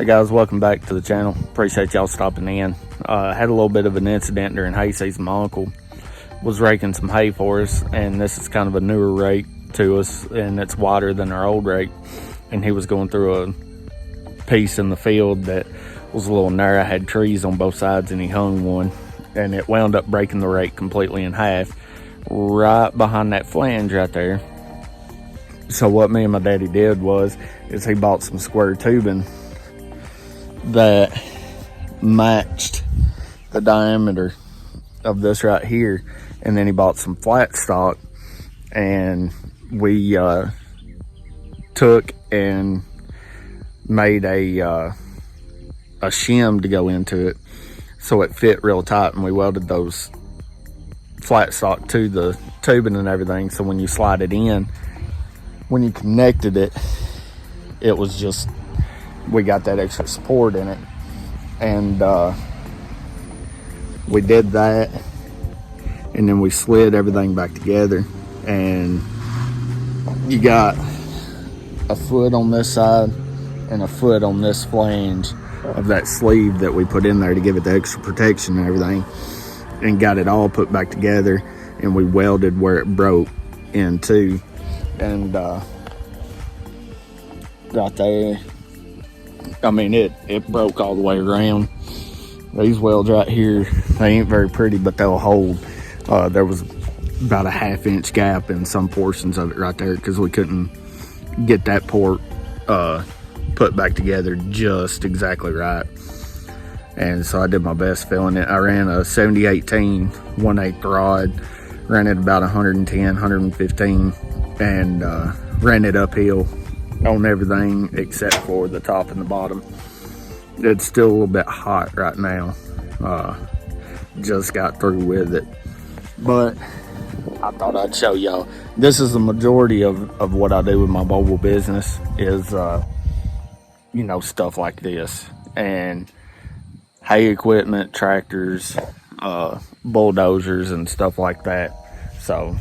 guys, welcome back to the channel. Appreciate y'all stopping in. Had a little bit of an incident during hay season. My uncle was raking some hay for us, and this is kind of a newer rake to us, and it's wider than our old rake. And he was going through a piece in the field that was a little narrow, had trees on both sides, and he hung one, and it wound up breaking the rake completely in half right behind that flange right there. So what me and my daddy did is he bought some square tubing that matched the diameter of this right here, and then he bought some flat stock, and we took and made a shim to go into it so it fit real tight, and we welded those flat stock to the tubing and everything, so when you slide it in, when you connected it, it was just, we got that extra support in it. And we did that, and then we slid everything back together, and you got a foot on this side and a foot on this flange of that sleeve that we put in there to give it the extra protection and everything, and got it all put back together, and we welded where it broke in two. And right there, I mean, it broke all the way around. These welds right here, they ain't very pretty, but they'll hold. There was about a 1/2 inch gap in some portions of it right there because we couldn't get that port put back together just exactly right. And so I did my best filling it. I ran a 7018 1/8 rod, ran it about 110, 115, and ran it uphill on everything except for the top and the bottom. It's still a little bit hot right now. Just got through with it, but I thought I'd show y'all. This is the majority of what I do with my mobile business is you know, stuff like this, and hay equipment, tractors, bulldozers and stuff like that. So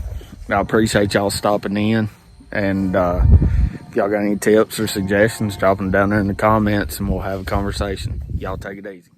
I appreciate y'all stopping in, and if y'all got any tips or suggestions, drop them down there in the comments and we'll have a conversation. Y'all take it easy.